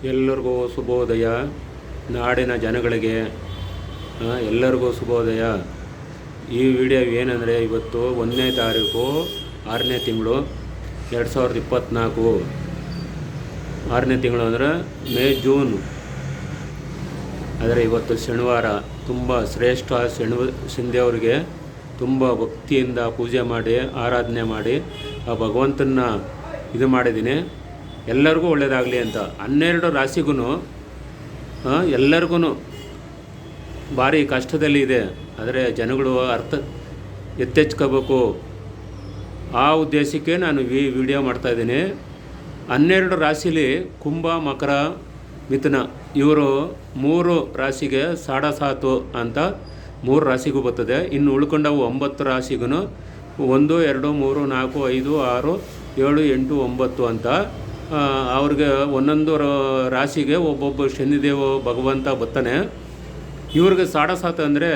ಎಲ್ಲರಿಗೂ ಶುಭೋದಯ. ನಾಡಿನ ಜನಗಳಿಗೆ ಎಲ್ಲರಿಗೂ ಶುಭೋದಯ. ಈ ವಿಡಿಯೋ ಏನಂದರೆ, ಇವತ್ತು 1ನೇ ತಾರೀಕು 6ನೇ ತಿಂಗಳು 2024. 6ನೇ ತಿಂಗಳು ಅಂದರೆ ಮೇ ಜೂನ್. ಆದರೆ ಇವತ್ತು ಶನಿವಾರ. ತುಂಬ ಶ್ರೇಷ್ಠ ಶನಿದೇವರಿಗೆ ತುಂಬ ಭಕ್ತಿಯಿಂದ ಪೂಜೆ ಮಾಡಿ ಆರಾಧನೆ ಮಾಡಿ ಆ ಭಗವಂತನ ಇದು ಮಾಡಿದ್ದೀನಿ. ಎಲ್ಲರಿಗೂ ಒಳ್ಳೆಯದಾಗಲಿ ಅಂತ. 12 ರಾಶಿಗೂ ಎಲ್ಲರಿಗೂ ಭಾರಿ ಕಷ್ಟದಲ್ಲಿ ಇದೆ. ಆದರೆ ಜನಗಳು ಎತ್ತೆಚ್ಕೋಬೇಕು. ಆ ಉದ್ದೇಶಕ್ಕೆ ನಾನು ವಿಡಿಯೋ ಮಾಡ್ತಾಯಿದ್ದೀನಿ. 12 ರಾಶಿಲಿ ಕುಂಭ, ಮಕರ, ಮಿಥುನ ಇವರು 3 ರಾಶಿಗೆ 7.5 ಅಂತ 3 ರಾಶಿಗೂ ಬರ್ತದೆ. ಇನ್ನು ಉಳ್ಕೊಂಡವು 9 ರಾಶಿಗೂ 1, 2, 3, 4, 5, 6, 7, 8, 9 ಅಂತ ಅವ್ರಿಗೆ ಒಂದೊಂದು ರಾಶಿಗೆ ಒಬ್ಬೊಬ್ಬ ಶನಿದೇವ ಭಗವಂತ ಬರ್ತಾನೆ. ಇವ್ರಿಗೆ 7.5 ಅಂದರೆ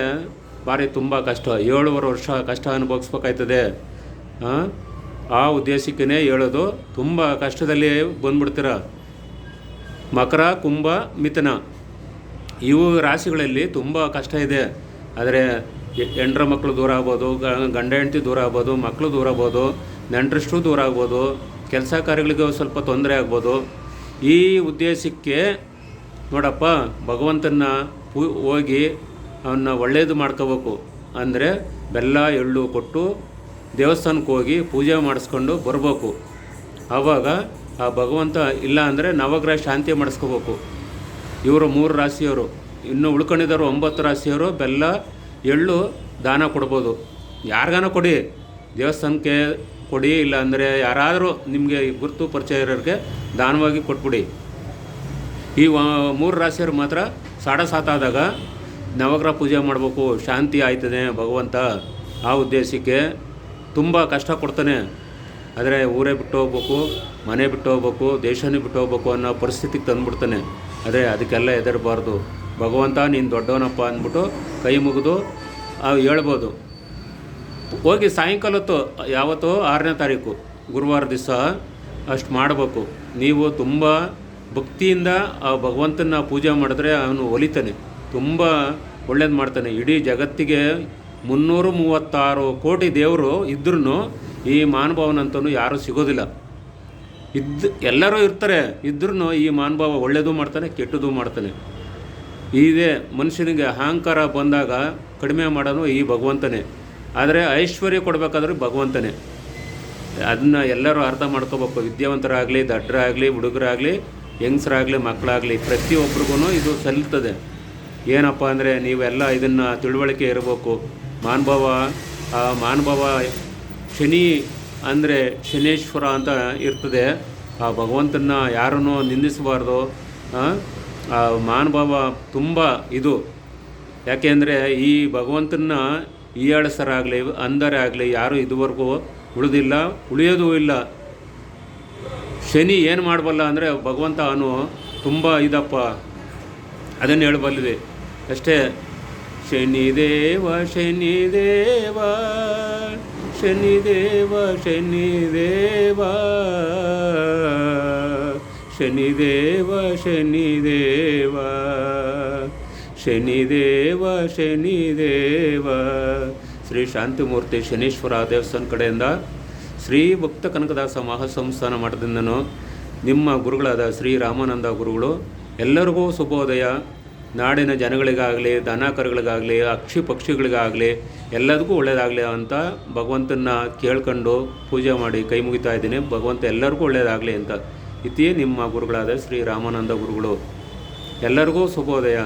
ಭಾರಿ ತುಂಬ ಕಷ್ಟ. 7.5 ವರ್ಷ ಕಷ್ಟ ಅನುಭವಿಸ್ಬೇಕಾಯ್ತದೆ. ಆ ಉದ್ದೇಶಕ್ಕೇ ಹೇಳೋದು. ತುಂಬ ಕಷ್ಟದಲ್ಲಿ ಬಂದ್ಬಿಡ್ತೀರ. ಮಕರ, ಕುಂಭ, ಮಿಥುನ ಇವು ರಾಶಿಗಳಲ್ಲಿ ತುಂಬ ಕಷ್ಟ ಇದೆ. ಆದರೆ ಹೆಂಡ್ರ ಮಕ್ಕಳು ದೂರ ಆಗ್ಬೋದು, ಗಂಡ ಹೆಂಡತಿ ದೂರ ಆಗ್ಬೋದು, ಮಕ್ಕಳು ದೂರ ಆಗ್ಬೋದು, ನೆಂಟರಷ್ಟು ದೂರ ಆಗ್ಬೋದು, ಕೆಲಸ ಕಾರ್ಯಗಳಿಗೆ ಸ್ವಲ್ಪ ತೊಂದರೆ ಆಗ್ಬೋದು. ಈ ಉದ್ದೇಶಕ್ಕೆ ನೋಡಪ್ಪ, ಭಗವಂತನ ಹೋಗಿ ಅವನ್ನ ಒಳ್ಳೆಯದು ಮಾಡ್ಕೋಬೇಕು. ಅಂದರೆ ಬೆಲ್ಲ ಎಳ್ಳು ಕೊಟ್ಟು ದೇವಸ್ಥಾನಕ್ಕೆ ಹೋಗಿ ಪೂಜೆ ಮಾಡಿಸ್ಕೊಂಡು ಬರ್ಬೇಕು. ಆವಾಗ ಆ ಭಗವಂತ ಇಲ್ಲ ಅಂದರೆ ನವಗ್ರಹ ಶಾಂತಿ ಮಾಡಿಸ್ಕೋಬೇಕು. ಇವರು 3 ರಾಶಿಯವರು. ಇನ್ನು ಉಳ್ಕೊಂಡಿದ್ದವರು 9 ರಾಶಿಯವರು ಬೆಲ್ಲ ಎಳ್ಳು ದಾನ ಕೊಡ್ಬೋದು. ಯಾರಿಗಾನ ಕೊಡಿ, ದೇವಸ್ಥಾನಕ್ಕೆ ಕೊಡಿ, ಇಲ್ಲ ಅಂದರೆ ಯಾರಾದರೂ ನಿಮಗೆ ಗುರುತು ಪರಿಚಯ ಇರೋರಿಗೆ ದಾನವಾಗಿ ಕೊಟ್ಬಿಡಿ. ಈ 3 ರಾಶಿಯವರು ಮಾತ್ರ 7.5 ಆದಾಗ ನವಗ್ರಹ ಪೂಜೆ ಮಾಡಬೇಕು. ಶಾಂತಿ ಆಯ್ತದೆ ಭಗವಂತ. ಆ ಉದ್ದೇಶಕ್ಕೆ ತುಂಬ ಕಷ್ಟ ಕೊಡ್ತಾನೆ. ಆದರೆ ಊರೇ ಬಿಟ್ಟು ಹೋಗ್ಬೇಕು, ಮನೆ ಬಿಟ್ಟು ಹೋಗ್ಬೇಕು, ದೇಶನೇ ಬಿಟ್ಟು ಹೋಗ್ಬೇಕು ಅನ್ನೋ ಪರಿಸ್ಥಿತಿಗೆ ತಂದುಬಿಡ್ತಾನೆ. ಆದರೆ ಅದಕ್ಕೆಲ್ಲ ಹೆದರಬಾರ್ದು. ಭಗವಂತ ನೀನು ದೊಡ್ಡವನಪ್ಪ ಅಂದ್ಬಿಟ್ಟು ಕೈ ಮುಗಿದು ಹೇಳ್ಬೋದು. ಹೋಗಿ ಸಾಯಂಕಾಲತ್ತು ಯಾವತ್ತೋ 6ನೇ ತಾರೀಕು ಗುರುವಾರ ದಿವಸ ಅಷ್ಟು ಮಾಡಬೇಕು. ನೀವು ತುಂಬ ಭಕ್ತಿಯಿಂದ ಆ ಭಗವಂತನ ಪೂಜೆ ಮಾಡಿದ್ರೆ ಅವನು ಒಲಿತಾನೆ, ತುಂಬ ಒಳ್ಳೇದು ಮಾಡ್ತಾನೆ. ಇಡೀ ಜಗತ್ತಿಗೆ 336 ಕೋಟಿ ದೇವರು ಇದ್ರೂ ಈ ಮಹಾನುಭಾವನಂತೂ ಯಾರೂ ಸಿಗೋದಿಲ್ಲ. ಎಲ್ಲರೂ ಇರ್ತಾರೆ, ಇದ್ರೂ ಈ ಮಹಾನುಭಾವ ಒಳ್ಳೆಯದು ಮಾಡ್ತಾನೆ, ಕೆಟ್ಟದ್ದು ಮಾಡ್ತಾನೆ. ಇದೇ ಮನುಷ್ಯನಿಗೆ ಅಹಂಕಾರ ಬಂದಾಗ ಕಡಿಮೆ ಮಾಡೋನು ಈ ಭಗವಂತನೇ. ಆದರೆ ಐಶ್ವರ್ಯ ಕೊಡಬೇಕಾದ್ರೆ ಭಗವಂತನೇ. ಅದನ್ನ ಎಲ್ಲರೂ ಅರ್ಥ ಮಾಡ್ಕೋಬೇಕು. ವಿದ್ಯಾವಂತರಾಗಲಿ, ದಡ್ಡರಾಗಲಿ, ಹುಡುಗರಾಗಲಿ, ಹೆಂಗಸರಾಗಲಿ, ಮಕ್ಕಳಾಗಲಿ, ಪ್ರತಿಯೊಬ್ಬರಿಗೂ ಇದು ಸಲ್ಲುತ್ತದೆ. ಏನಪ್ಪ ಅಂದರೆ ನೀವೆಲ್ಲ ಇದನ್ನು ತಿಳುವಳಿಕೆ ಇರಬೇಕು. ಮಹಾನುಭಾವ ಶನಿ ಅಂದರೆ ಶನೇಶ್ವರ ಅಂತ ಇರ್ತದೆ. ಆ ಭಗವಂತನ ಯಾರನ್ನೂ ನಿಂದಿಸಬಾರ್ದು. ಆ ಮಹಾನುಭಾವ ತುಂಬ ಇದು. ಯಾಕೆಂದರೆ ಈ ಭಗವಂತನ ಹೀಯಾಳಿಸರಾಗಲಿ, ಅಂದರೆ ಆಗಲಿ ಯಾರೂ ಇದುವರೆಗೂ ಉಳಿಯೋದೂ ಇಲ್ಲ. ಶನಿ ಏನು ಮಾಡಬಲ್ಲ ಅಂದರೆ ಭಗವಂತ ಅವನು ತುಂಬ ಇದಪ್ಪ, ಅದನ್ನು ಹೇಳಬಲ್ಲಿದೆ ಅಷ್ಟೇ. ಶನಿದೇವ ಶನಿದೇವ ಶನಿದೇವ ಶನಿದೇವ ಶನಿದೇವ ಶನಿದೇವ ಶನಿದೇವ ಶನಿದೇವ. ಶ್ರೀ ಶಾಂತಿಮೂರ್ತಿ ಶನೀಶ್ವರ ದೇವಸ್ಥಾನ ಕಡೆಯಿಂದ ಶ್ರೀ ಭಕ್ತ ಕನಕದಾಸ ಮಹಾಸಂಸ್ಥಾನ ಮಠದಿಂದನೂ ನಿಮ್ಮ ಗುರುಗಳಾದ ಶ್ರೀ ರಾಮಾನಂದ ಗುರುಗಳು ಎಲ್ಲರಿಗೂ ಶುಭೋದಯ. ನಾಡಿನ ಜನಗಳಿಗಾಗಲಿ, ದನ ಕರುಗಳಿಗಾಗಲಿ, ಪಕ್ಷಿಗಳಿಗಾಗಲಿ ಎಲ್ಲದಕ್ಕೂ ಒಳ್ಳೆಯದಾಗಲಿ ಅಂತ ಭಗವಂತನ ಕೇಳ್ಕೊಂಡು ಪೂಜೆ ಮಾಡಿ ಕೈ ಮುಗಿತಾ ಇದ್ದೀನಿ. ಭಗವಂತ ಎಲ್ಲರಿಗೂ ಒಳ್ಳೆಯದಾಗಲಿ ಅಂತ. ಇತಿಯೇ ನಿಮ್ಮ ಗುರುಗಳಾದ ಶ್ರೀ ರಾಮಾನಂದ ಗುರುಗಳು. ಎಲ್ಲರಿಗೂ ಶುಭೋದಯ.